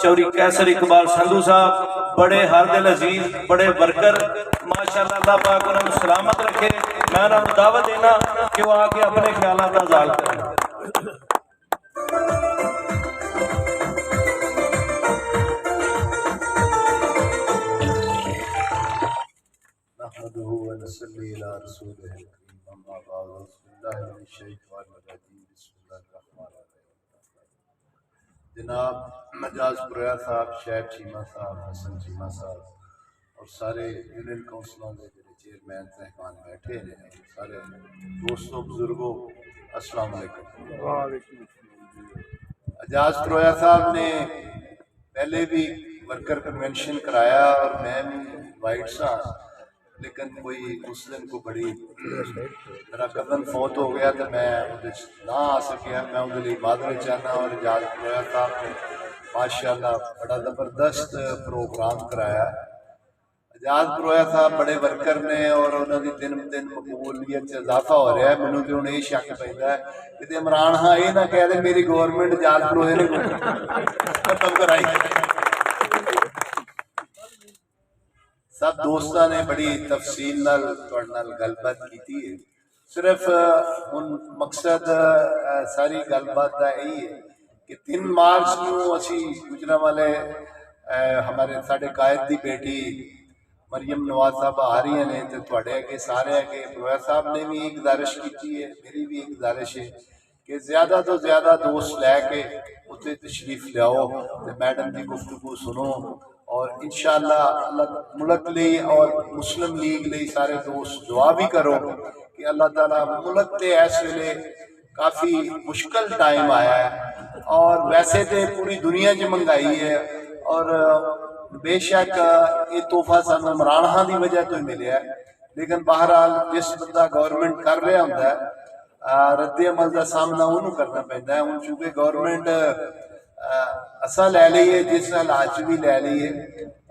चौधरी कैसर इकबाल संधू साहब, बड़े हर दिल अजीज, बड़े वर्कर माशाअल्लाह। अल्लाह पाक उन्होंने सलामत रखे। मैं उन्होंने दावत देना कि वो आके अपने ख्यालों का इज़हार करें। जनाब मजाज पुरैया साहब, शहर चीमा साहब, हसन चीमा साहब और सारे यूनियन काउंसिलों के जो चेयरमैन साहबान बैठे हैं, सारे दोस्तों बुजुर्गों, अस्सलाम वालेकुम। एजाज पुरैया साहब ने पहले भी वर्कर कन्वेंशन कराया और मैं भी वाइट सा, लेकिन कोई उस दिन को बड़ी मेरा कदम फौत हो गया तो मैं ना आ सकिया। मैं उनके लिए मादरे चाहना। और एजाज पुरैया साहब ने माशाअल्लाह बड़ा ज़बरदस्त प्रोग्राम कराया। एजाज पुरैया साहब बड़े वर्कर ने और उन्होंने दिन ब दिन मकबूलियत इजाफा हो रहा है। मैनू तो ये शक पैदा है कि इमरान खान ये ना कह दे मेरी गवर्नमेंट एजाज पुरैया ने खत्म कराई। सब दोस्तों ने बड़ी तफसील नाल गलबात की है। सिर्फ हुण मकसद सारी गलबात का यही है कि 3 मार्च को असी गुजरांवाले हमारे साढ़े कायद की बेटी मरियम नवाज साहब आ रही ने तो तुहाडे अगे सारे अगे पुरैया साहब ने भी एक गुजारिश की है, मेरी भी एक गुजारिश है कि ज़्यादा तो ज़्यादा दोस्त लैके उत्ते तशरीफ लियाओ तो मैडम की गुफ्तगू सुनो। और इंशाअल्लाह अल्लाह मुल्क लिए और मुस्लिम लीग लिए सारे दोस्त दुआ भी करो कि अल्लाह ताला मुल्क के इस वेले काफ़ी मुश्किल टाइम आया है और वैसे तो पूरी दुनिया च महंगाई है और बेशक ये तोहफा सानू इमरान खान की वजह तो ही मिले है। लेकिन बहरहाल जिस बंदा गवर्नमेंट कर रहा होंदा है रद्दे अमल का सामना उन्होंने करना पैंदा है। हुण चूंकि गवर्नमेंट असा लै लीए जिस हालात भी लै लीए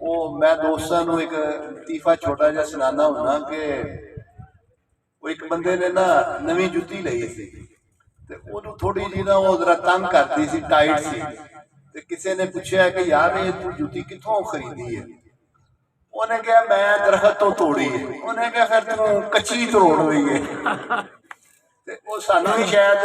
वो मैं दोस्तों को एक लतीफा छोटा जहा सुनाना होना कि वो एक बंदे ने ना नवी जुत्ती लई सी ते ओनू थोड़ी जी ना वो जरा तंग करती सी, टाइट सी। ते किसी ने पूछा कि यार ये तू जुत्ती कितों खरीदी है? उन्हें कहा मैं दरखत तो तोड़ी है। उन्हें कहा फिर तू कच्ची तोड़ रही है। ते वो सानू भी शायद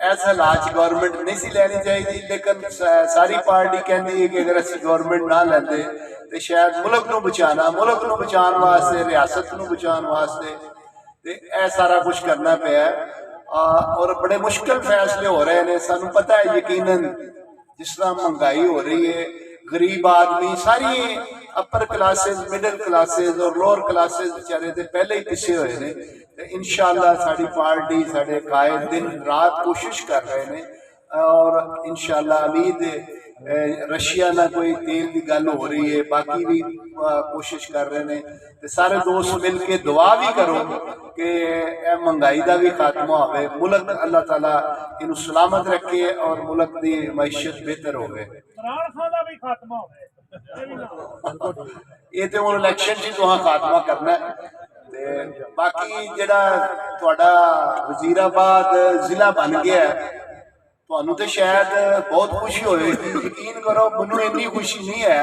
ऐसा हालात गवर्नमेंट नहीं सी लैनी चाहिए, लेकिन सारी पार्टी कहती है कि अगर असं गवर्नमेंट ना लेंदे तो शायद मुल्क नूं बचाना, मुल्क नूं बचाने वास्ते, रियासत नूं बचाने वास्ते ते सारा कुछ करना पिया और बड़े मुश्किल फैसले हो रहे हैं। सानू पता है यकीनन जिस तरह महंगाई हो रही है, गरीब आदमी सारी अपर क्लासेस, मिडल क्लासेस और लोअर क्लासेस बेचारे तो पहले ही पिछे हुए हैं। इंशाअल्लाह साड़ी पार्टी साढ़े कायद दिन रात कोशिश कर रहे हैं और इंशाअल्लाह उम्मीद है रशिया ना कोई तेल की गल हो रही है, बाकी भी कोशिश कर रहे हैं। तो सारे दोस्त मिल के दुआ भी करो कि महंगाई का भी खात्मा हो, मुल्क अल्लाह ताला इनू सलामत रखे और मुल्क की मैशत बेहतर हो। ये तो हम इलैक्शन च तुहां खात्मा करना है। बाकी जिहड़ा तुहाडा वजीराबाद जिला बन गया है, तुहानू तो शायद बहुत खुशी होएगी। यकीन करो मैनू इन्नी खुशी नहीं है।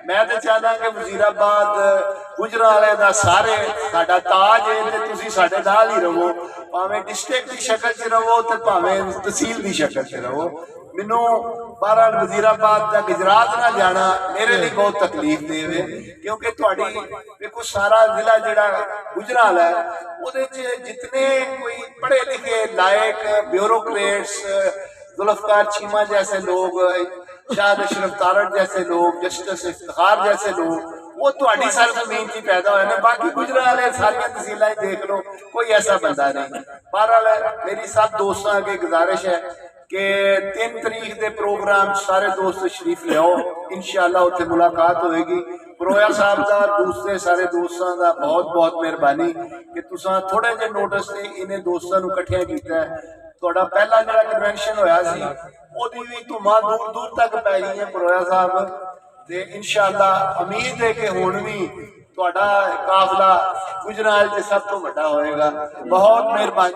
मैं तो चाहता कि वजीराबाद गुजरांवाले दा सारे साडा ताज है ते तुसीं साडे नाल ही रहो, भावें डिस्ट्रिक्ट की शक्ल च रहो तो भावें तहसील की शक्ल च रहो। मैनू बहरहाल वजीराबाद का गुजरात ना जाना मेरे लिए बहुत तकलीफ देव है, क्योंकि तुहाडी देखो सारा जिला जिहड़ा गुजराल है उहदे च जितने कोई पढ़े लिखे लायक ब्यूरोक्रेट्स, जुल्फकार चीमा जैसे लोग, शायद अशरफ तारड़ जैसे लोग, जस्टिस इफ्तिखार जैसे लोग, वो तुहाडी सर जमीन की पैदा हुए हैं। बाकी गुजरात सारिया तहसीलें देखो कोई ऐसा बंदा नहीं। बहरहाल मेरी सब दोस्तों अगे गुजारिश है कि 3 तारीख के प्रोग्राम सारे दोस्त शरीफ लियाओ, इंशाअल्लाह उत्थे मुलाकात होएगी। पुरैया साहब का दूसरे सारे दोस्तों का बहुत बहुत मेहरबानी कि तुसां थोड़े जे नोटिस से इन्हें दोस्तों को इकट्ठे किया है। तुहाडा पहला जो कन्वेंशन होया सी ओहदी भी धुमां दूर दूर तक पै गई है पुरैया साहब ते इंशाअल्लाह उम्मीद है कि हुण भी तुहाडा काफिला गुजरात सब तो वड्डा होएगा। बहुत मेहरबानी।